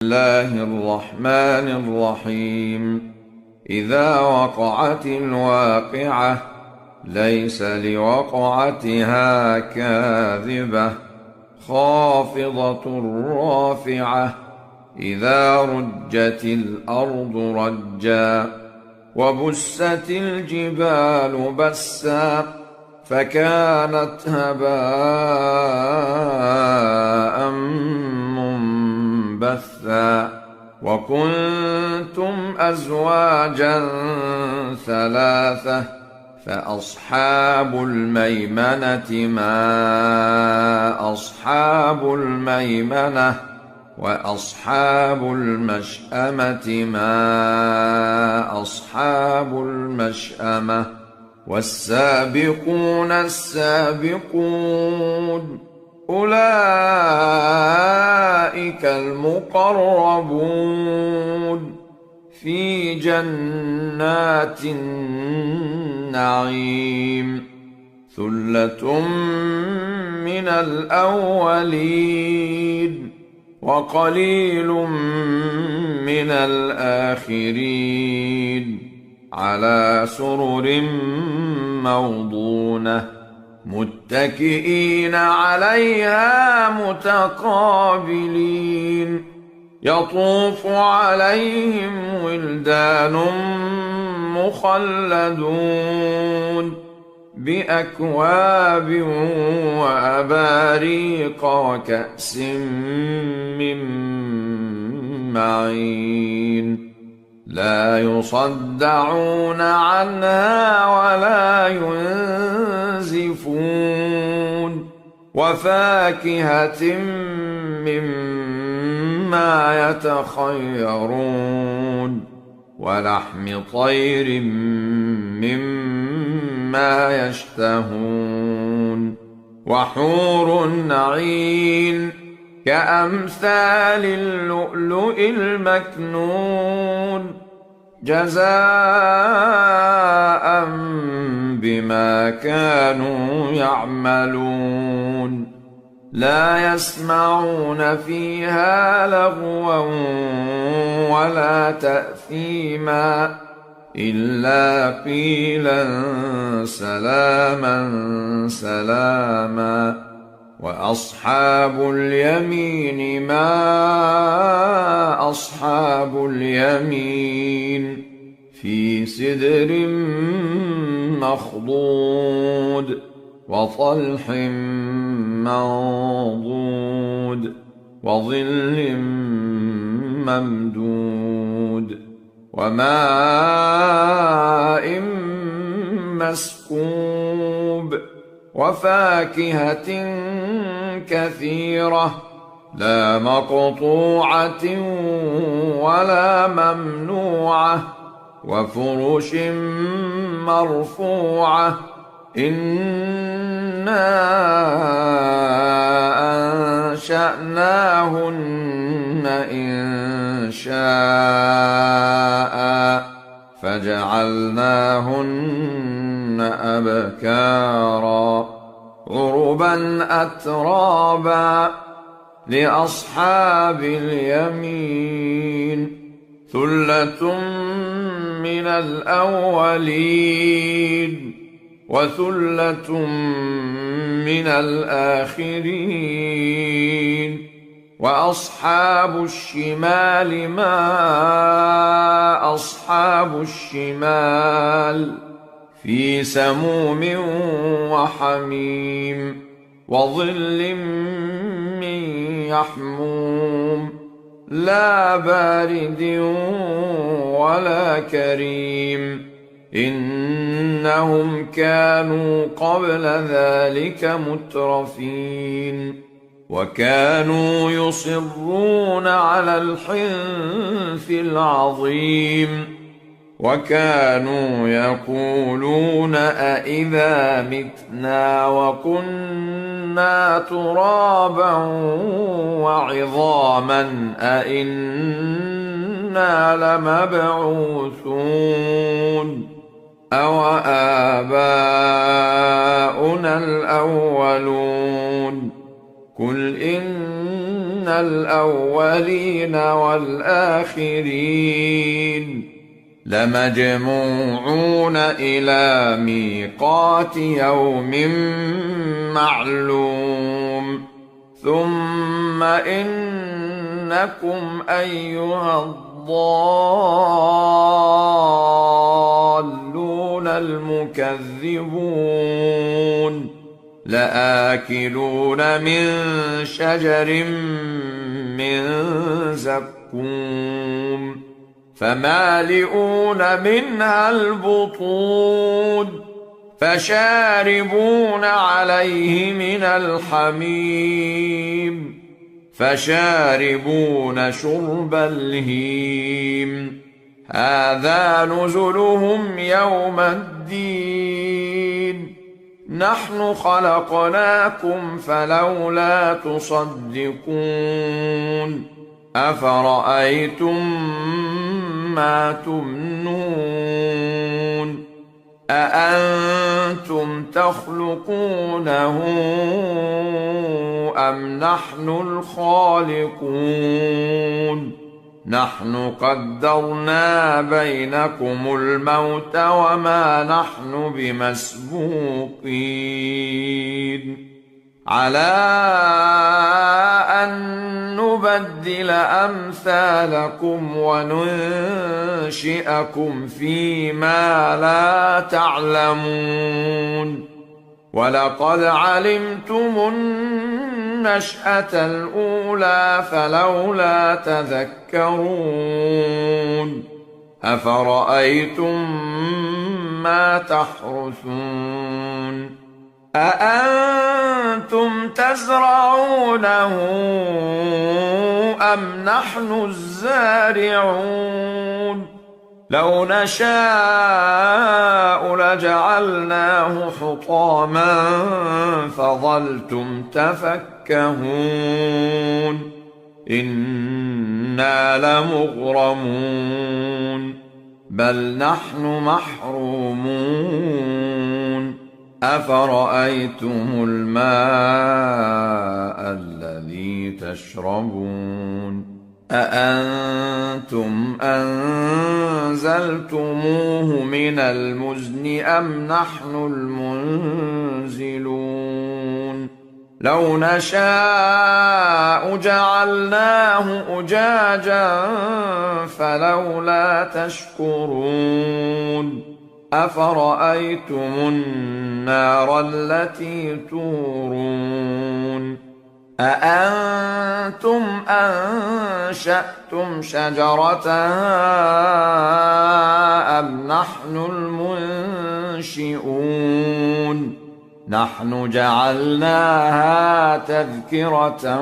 الله الرحمن الرحيم. إذا وقعت الواقعة ليس لوقعتها كاذبة خافضة رافعة. إذا رجت الأرض رجا وبست الجبال بسا فكانت هباء منبثا. وكنتم أزواجا ثلاثة فأصحاب الميمنة ما أصحاب الميمنة وأصحاب المشأمة ما أصحاب المشأمة. والسابقون السابقون أولئك المقربون في جنات النعيم. ثلة من الأولين وقليل من الآخرين. على سرر موضونة متكئين عليها متقابلين. يطوف عليهم ولدان مخلدون بأكواب وأباريق وكأس من معين. لا يصدعون عنها ولا ينزفون. وفاكهة مما يتخيرون ولحم طير مما يشتهون. وحور عين كأمثال اللؤلؤ المكنون جزاء بما كانوا يعملون. لا يسمعون فيها لغوا ولا تأثيما إلا قيلا سلاما سلاما. وأصحاب اليمين ما أصحاب اليمين في سدر مخضود وطلح منضود وظل ممدود وماء مسكوب وفاكهة كثيرة لا مقطوعة ولا ممنوعة وفرش مرفوعة. إنا أنشأناهن إنشاء فجعلناهن أبكارا عربا أترابا لأصحاب اليمين. ثلة من الأولين وثلة من الآخرين. وأصحاب الشمال ما أصحاب الشمال في سموم وحميم وظل من يحموم لا بارد ولا كريم. إنهم كانوا قبل ذلك مترفين وكانوا يصرون على الحنث العظيم وكانوا يقولون أإذا متنا وكنا ترابا وعظاما أإنا لمبعوثون أوآباؤنا الأولون. قل إن الأولين والآخرين لمجموعون إلى ميقات يوم معلوم ثم إنكم أيها الضالون المكذبون لآكلون من شجر من زقوم فمالئون منها البطون فشاربون عليه من الحميم فشاربون شرب الهيم هذا نزلهم يوم الدين نحن خلقناكم فلولا تصدقون أفرأيتم ما تمنون أأنتم تخلقونه أم نحن الخالقون نحن قدرنا بينكم الموت وما نحن بمسبوقين على أن نبدل أمثالكم وننشئكم فيما لا تعلمون ولقد علمتم النشأة الأولى فلولا تذكرون أفرأيتم ما تحرثون أأنتم تزرعونه أم نحن الزارعون لو نشاء لجعلناه حطاما فظلتم تفكهون إنا لمغرمون بل نحن محرومون أفرأيتم الماء الذي تشربون أأنتم أنزلتموه من المزن أم نحن المنزلون لو نشاء جعلناه أجاجا فلولا تشكرون أفرأيتم النار التي تورون أأنتم أنشأتم شجرتها أم نحن المنشئون نحن جعلناها تذكرة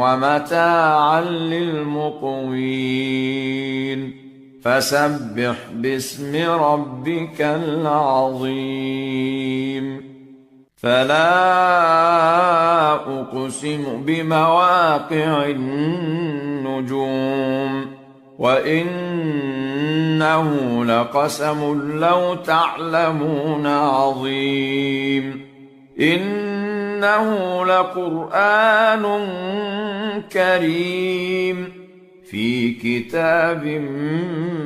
ومتاعا للمقوين فسبح باسم ربك العظيم فلا أقسم بمواقع النجوم وإنه لقسم لو تعلمون عظيم إنه لقرآن كريم في كتاب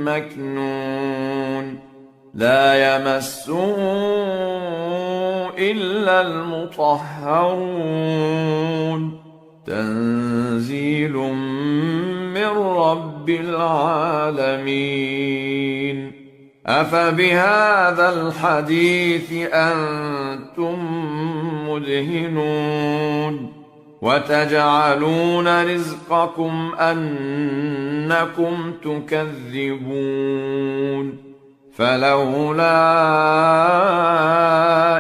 مكنون لا يمسه إلا المطهرون تنزيل من رب العالمين أفبهذا الحديث أنتم مدهنون وتجعلون رزقكم أنكم تكذبون فلولا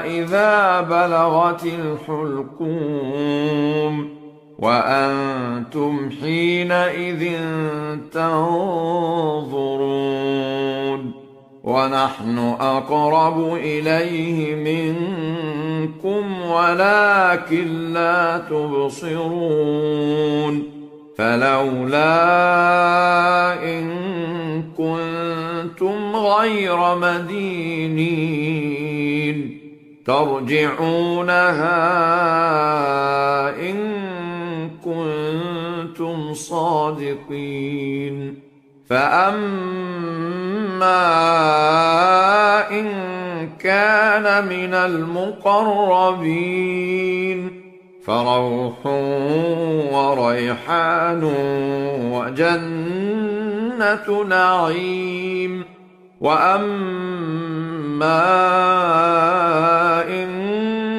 إذا بلغت الحلقوم وأنتم حينئذ تنظرون ونحن أقرب إليه منكم ولكن لا تبصرون فلولا إن كنتم غير مدينين ترجعونها إن كنتم الصادقين فأما إن كان من المقربين فروح وريحان وجنة نعيم وأما إن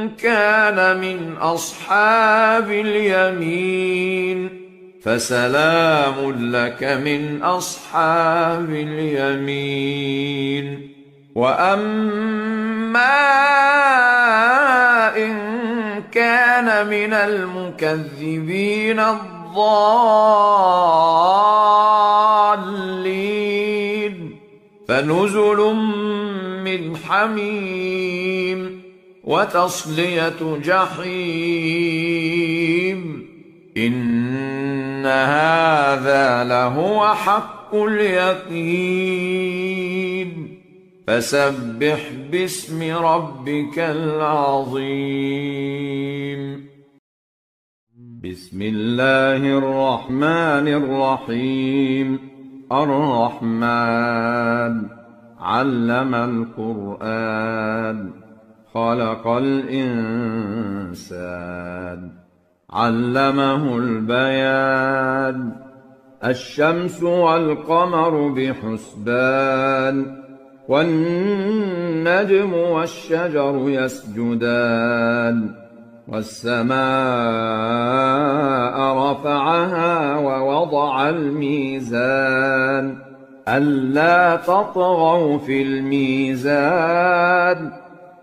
كان من أصحاب اليمين فسلام لك من أصحاب اليمين وأما إن كان من المكذبين الضالين فنزل من حميم وتصلية جحيم إن هذا لهو حق اليقين فسبح باسم ربك العظيم بسم الله الرحمن الرحيم الرحمن علم القرآن خلق الإنسان علمه البيان الشمس والقمر بحسبان والنجم والشجر يسجدان والسماء رفعها ووضع الميزان ألا تطغوا في الميزان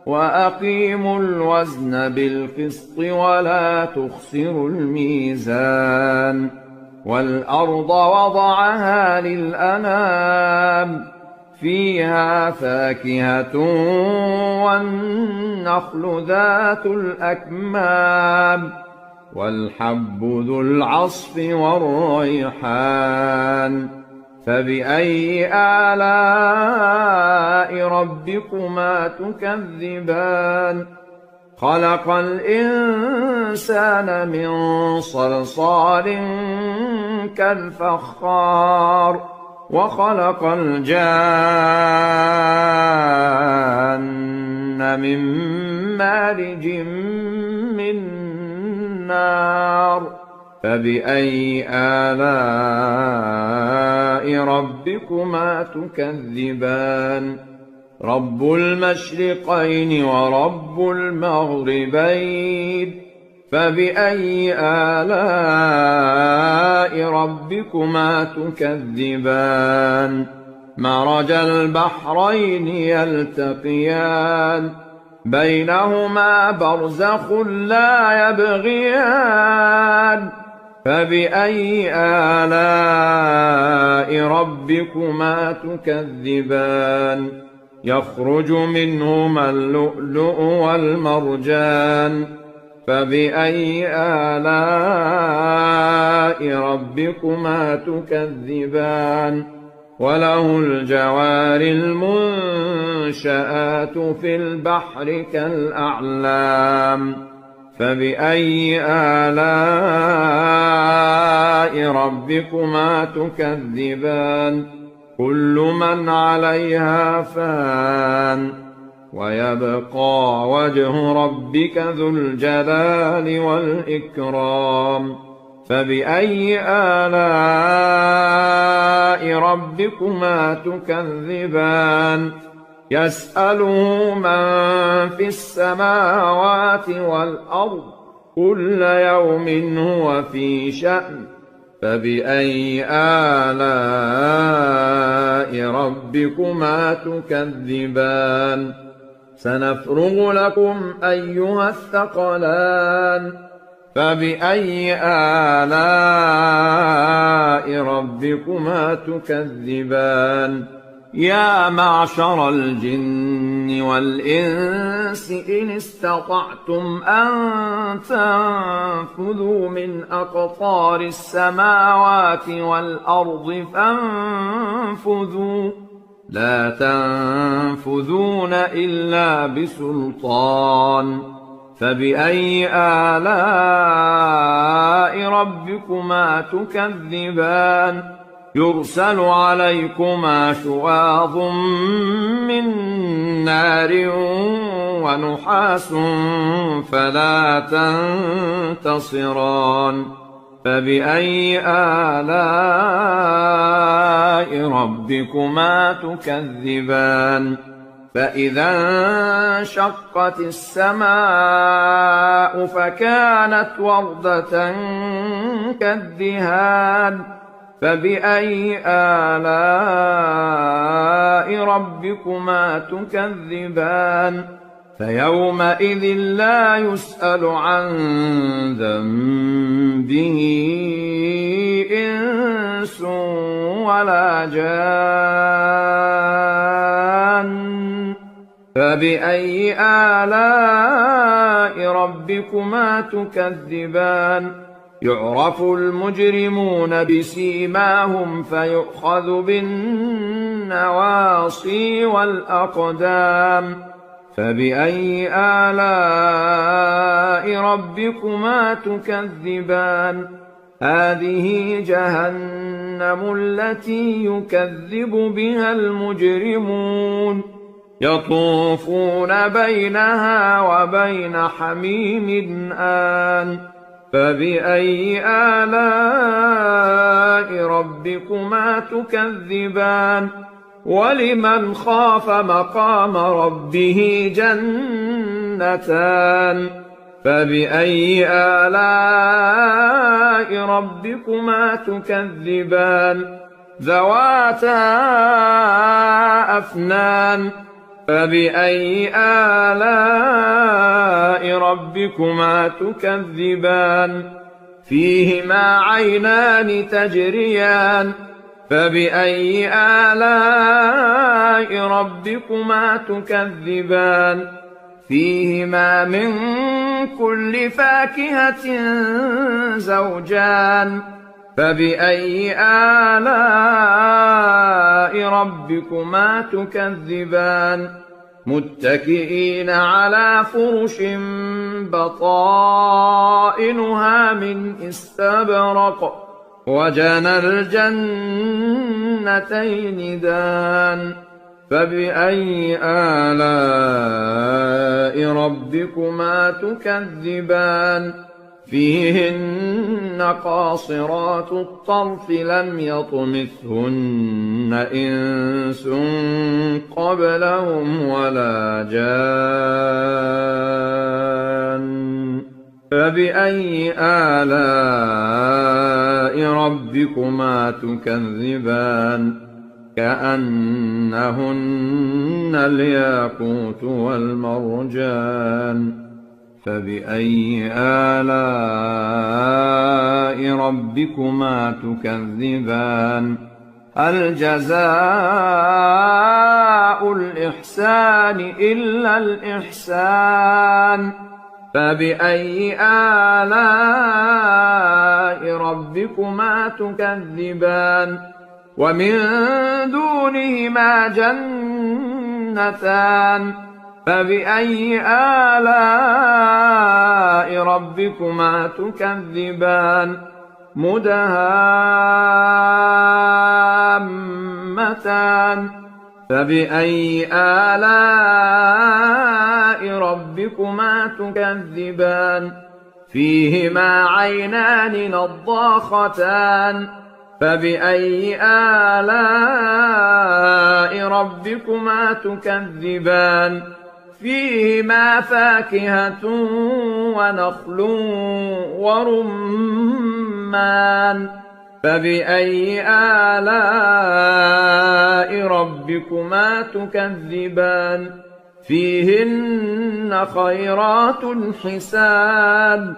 وأقيموا الوزن بالقسط ولا تخسروا الميزان والأرض وضعها للأنام فيها فاكهة والنخل ذات الأكمام والحب ذو العصف والريحان فبأي آلاء ربكما تكذبان خلق الإنسان من صلصال كالفخار وخلق الجان من مارج من نار فبأي آلاء ربكما تكذبان رب المشرقين ورب المغربين فبأي آلاء ربكما تكذبان مرج البحرين يلتقيان بينهما برزخ لا يبغيان فبأي آلاء ربكما تكذبان يخرج منهما اللؤلؤ والمرجان فبأي آلاء ربكما تكذبان وله الجوار المنشآت في البحر كالأعلام فبأي آلاء ربكما تكذبان كل من عليها فان ويبقى وجه ربك ذو الجلال والإكرام فبأي آلاء ربكما تكذبان يسأله من في السماوات والأرض كل يوم هو في شأن فبأي آلاء ربكما تكذبان سنفرغ لكم أيها الثقلان فبأي آلاء ربكما تكذبان يا معشر الجن والإنس إن استطعتم أن تنفذوا من أقطار السماوات والأرض فانفذوا لا تنفذون إلا بسلطان فبأي آلاء ربكما تكذبان يرسل عليكما شواظ من نار ونحاس فلا تنتصران فبأي آلاء ربكما تكذبان فإذا انشقت السماء فكانت وردة كالدهان فبأي آلاء ربكما تكذبان فيومئذ لا يسأل عن ذنبه إنس ولا جان فبأي آلاء ربكما تكذبان يعرف المجرمون بسيماهم فيؤخذ بالنواصي والأقدام فبأي آلاء ربكما تكذبان هذه جهنم التي يكذب بها المجرمون يطوفون بينها وبين حميم آن فبأي آلاء ربكما تكذبان ولمن خاف مقام ربه جنتان فبأي آلاء ربكما تكذبان ذواتا أفنان فبأي آلاء ربكما تكذبان فيهما عينان تجريان فبأي آلاء ربكما تكذبان فيهما من كل فاكهة زوجان فبأي آلاء ربكما تكذبان متكئين على فرش بطائنها من استبرق وجنى الجنتين دان فبأي آلاء ربكما تكذبان فيهن قاصرات الطرف لم يطمثهن إنس قبلهم ولا جان فبأي آلاء ربكما تكذبان كأنهن الياقوت والمرجان فبأي آلاء ربكما تكذبان هل جزاء الإحسان إلا الإحسان فبأي آلاء ربكما تكذبان ومن دونهما جنتان فبأي آلاء ربكما تكذبان مدهامتان فبأي آلاء ربكما تكذبان فيهما عينان نضاختان فبأي آلاء ربكما تكذبان فيهما فاكهة ونخل ورمان فبأي آلاء ربكما تكذبان فيهن خيرات حسان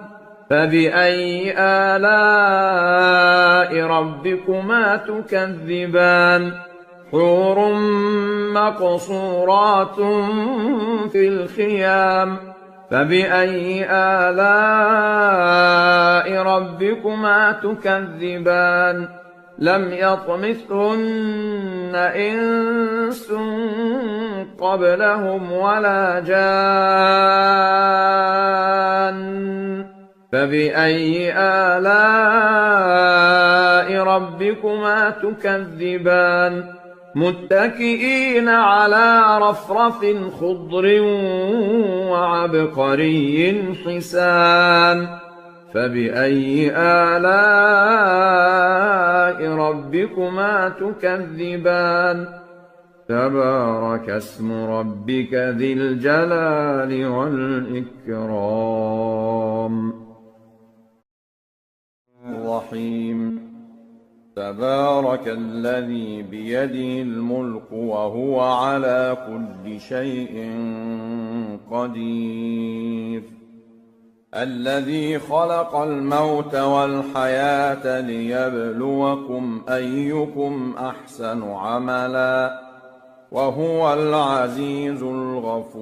فبأي آلاء ربكما تكذبان حور مقصورات في الخيام فبأي آلاء ربكما تكذبان لم يطمثهن إنس قبلهم ولا جان فبأي آلاء ربكما تكذبان متكئين على رفرف خضر وعبقري حسان فبأي آلاء ربكما تكذبان تبارك اسم ربك ذي الجلال والإكرام الرحيم تبارك الذي بيده الملك وهو على كل شيء قدير الذي خلق الموت والحياة ليبلوكم أيكم أحسن عملا وهو العزيز الغفور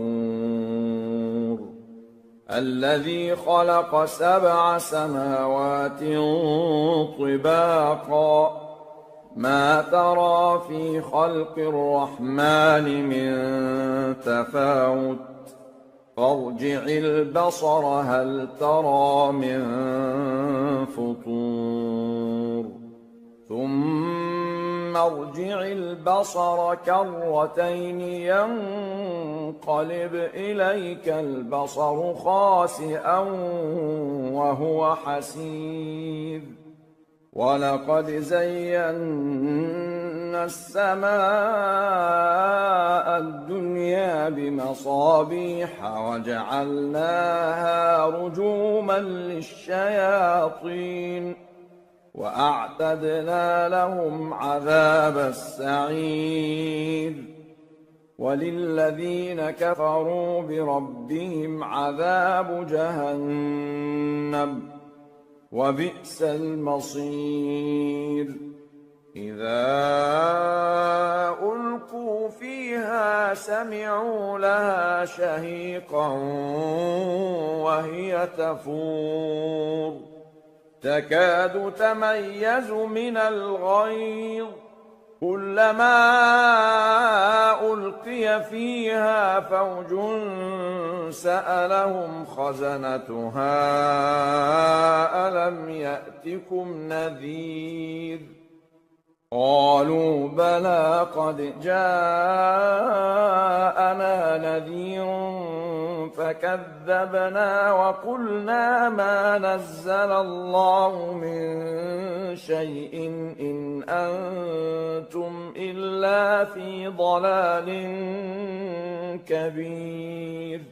الذي خلق 7 سماوات طباقا ما ترى في خلق الرحمن من تفاوت فارجع البصر هل ترى من فطور ثم ارجع البصر كرتين ينقلب إليك البصر خاسئا وهو حسير ولقد زينا السماء الدنيا بمصابيح وجعلناها رجوما للشياطين وأعتدنا لهم عذاب السعير وللذين كفروا بربهم عذاب جهنم وبئس المصير إذا ألقوا فيها سمعوا لها شهيقا وهي تفور تكاد تميز من الغيظ كلما ألقي فيها فوج سألهم خزنتها ألم يأتكم نذير قالوا بلى قد جاءنا نذير فكذبنا وقلنا ما نزل الله من شيء إن أنتم إلا في ضلال كبير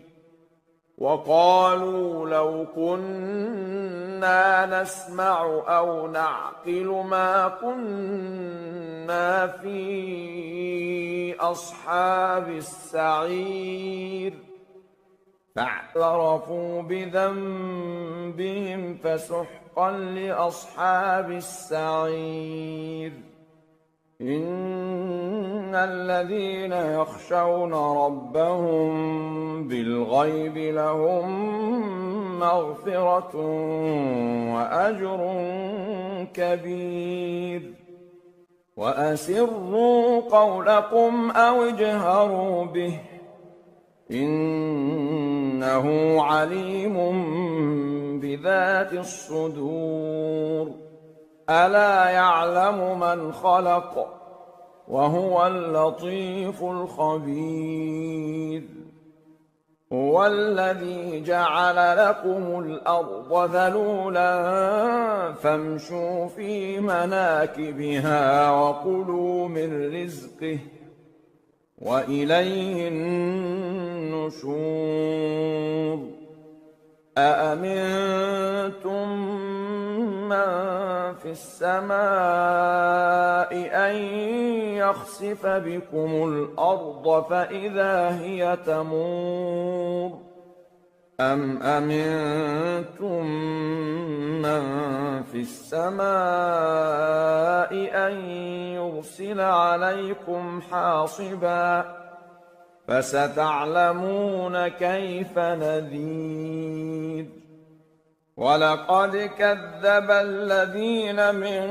وقالوا لو كنا نسمع أو نعقل ما كنا في أصحاب السعير فاعترفوا بذنبهم فسحقا لأصحاب السعير إن الذين يخشون ربهم بالغيب لهم مغفرة وأجر كبير وأسروا قولكم أو اجهروا به إنه عليم بذات الصدور ألا يعلم من خلق وهو اللطيف الخبير هو الذي جعل لكم الأرض ذلولا فامشوا في مناكبها وكلوا من رزقه وإليه النشور أأمنتم من في السماء أن يخسف بكم الأرض فإذا هي تمور أم أمنتم من في السماء أن يرسل عليكم حاصبا فستعلمون كيف نذير ولقد كذب الذين من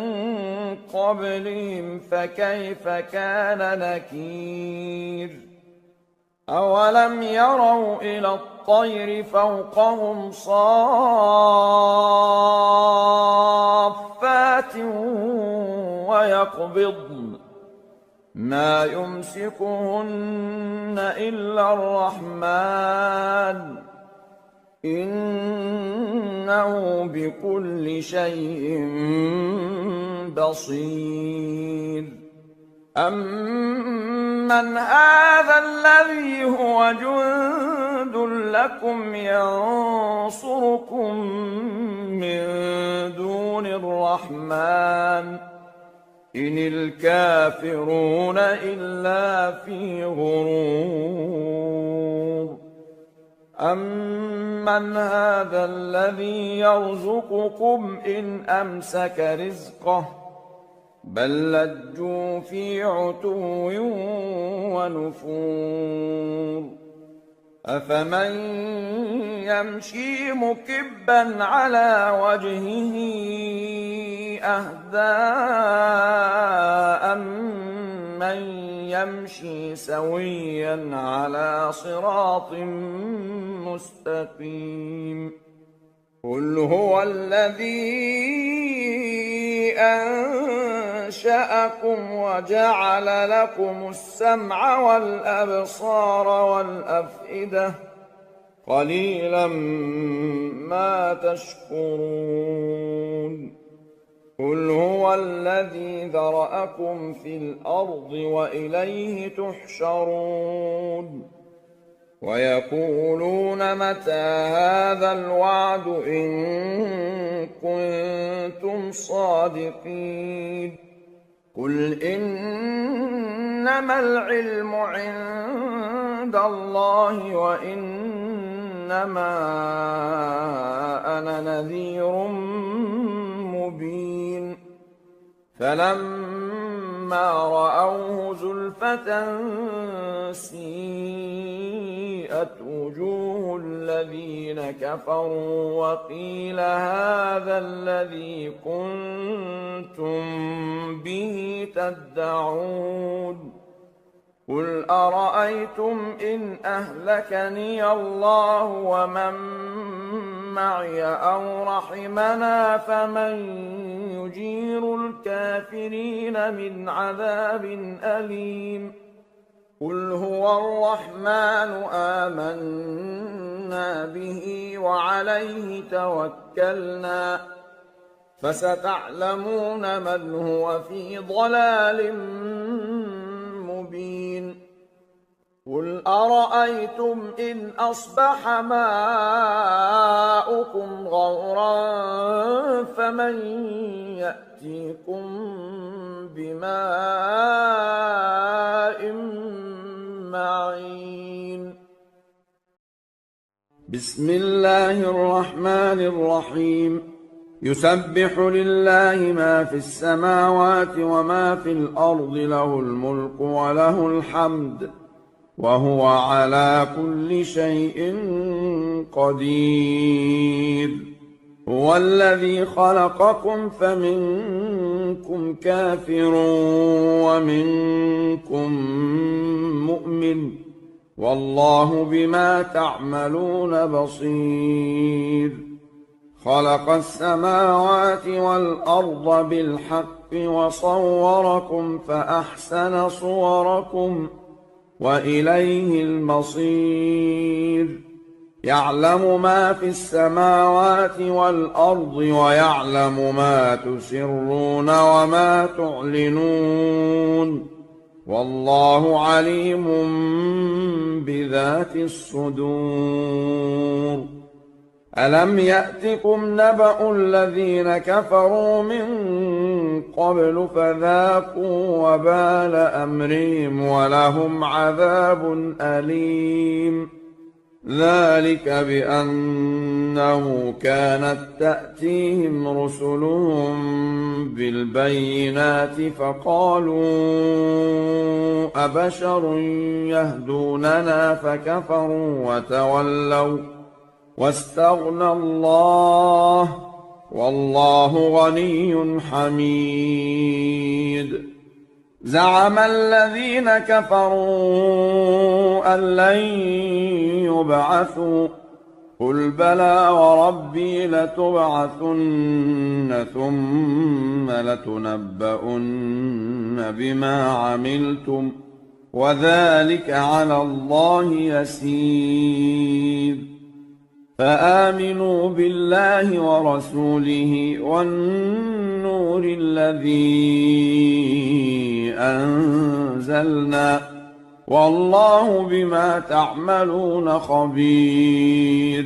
قبلهم فكيف كان نكير أولم يروا إلى الطير فوقهم صافات ويقبضن ما يمسكهن إلا الرحمن إنه بكل شيء بصير أمن هذا الذي هو جند لكم ينصركم من دون الرحمن إن الكافرون إلا في غرور أمن هذا الذي يرزقكم إن أمسك رزقه بل لجوا في عتو ونفور أفمن يمشي مكبا على وجهه أهدى أمن يمشي سويا على صراط مستقيم قل هو الذي أنشأكم وجعل لكم السمع والأبصار والأفئدة قليلا ما تشكرون قل هو الذي ذرأكم في الأرض وإليه تحشرون ويقولون متى هذا الوعد إن كنتم صادقين قل إنما العلم عند الله وإنما أنا نذير مبين فلما رأوه زلفة سيئت وجوه الذين كفروا وقيل هذا الذي كنتم به تدعون قل أرأيتم إن أهلكني الله ومن معي أو رحمنا فمن يجير الكافرين من عذاب أليم قل هو الرحمن آمنا به وعليه توكلنا فستعلمون من هو في ضلال مبين قل أرأيتم إن أصبح ماؤكم غورا فمن يأتيكم بماء معين بسم الله الرحمن الرحيم يسبح لله ما في السماوات وما في الأرض له الملك وله الحمد وهو على كل شيء قدير هو الذي خلقكم فمنكم كافر ومنكم مؤمن والله بما تعملون بصير خلق السماوات والأرض بالحق وصوركم فأحسن صوركم وإليه المصير يعلم ما في السماوات والأرض ويعلم ما تسرون وما تعلنون والله عليم بذات الصدور ألم يأتكم نبأ الذين كفروا من قبل فذاقوا وبال أمرهم ولهم عذاب أليم ذلك بأنه كانت تأتيهم رسلهم بالبينات فقالوا أبشر يهدوننا فكفروا واستغنى الله والله غني حميد. زعم الذين كفروا أن لن يبعثوا قل بلى وربي لتبعثن ثم لتنبؤن بما عملتم وذلك على الله يسير. فآمنوا بالله ورسوله والنور الذي أنزلنا والله بما تعملون خبير.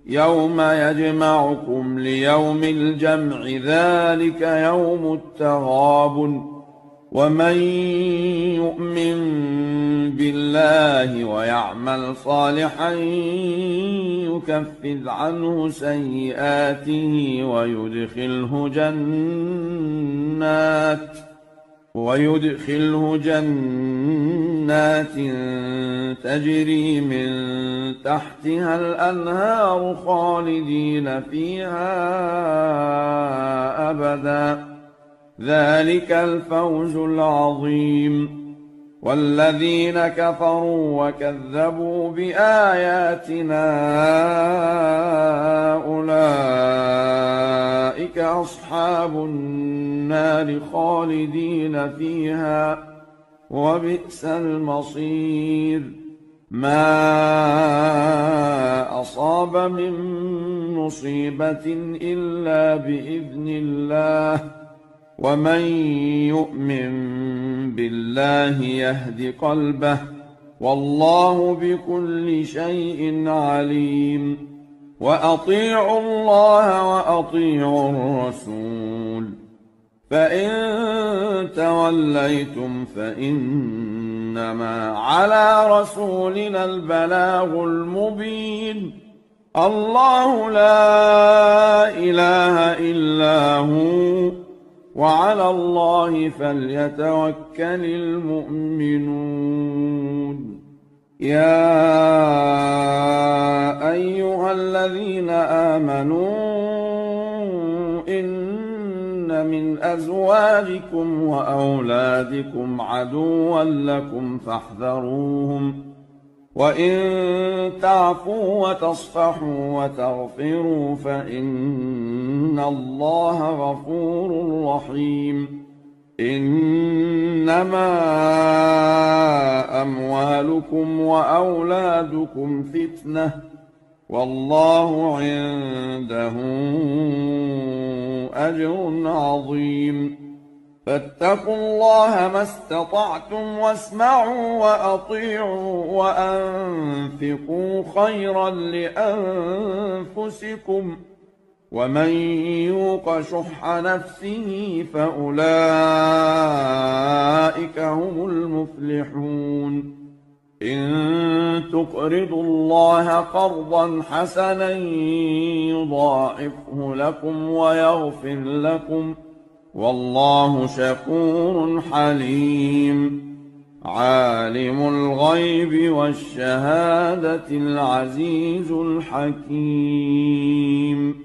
يوم يجمعكم ليوم الجمع ذلك يوم التغابن. ومن يؤمن بالله ويعمل صالحا يكفر عنه سيئاته ويدخله جنات تجري من تحتها الأنهار خالدين فيها أبدا ذلك الفوز العظيم. والذين كفروا وكذبوا بآياتنا أولئك أصحاب النار خالدين فيها وبئس المصير. ما أصاب من مصيبة إلا بإذن الله ومن يؤمن بالله يهد قلبه والله بكل شيء عليم. وأطيعوا الله وأطيعوا الرسول فإن توليتم فإنما على رسولنا البلاغ المبين. الله لا إله إلا هو وعلى الله فليتوكل المؤمنون. يا أيها الذين آمنوا إن من أزواجكم وأولادكم عدوا لكم فاحذروهم وإن تعفوا وتصفحوا وتغفروا فإن الله غفور رحيم. إنما أموالكم وأولادكم فتنة والله عنده أجر عظيم. فاتقوا الله ما استطعتم واسمعوا وأطيعوا وأنفقوا خيرا لأنفسكم ومن يوق شح نفسه فأولئك هم المفلحون. إن تقرضوا الله قرضا حسنا يضاعفه لكم ويغفر لكم والله شكور حليم. عالم الغيب والشهادة العزيز الحكيم.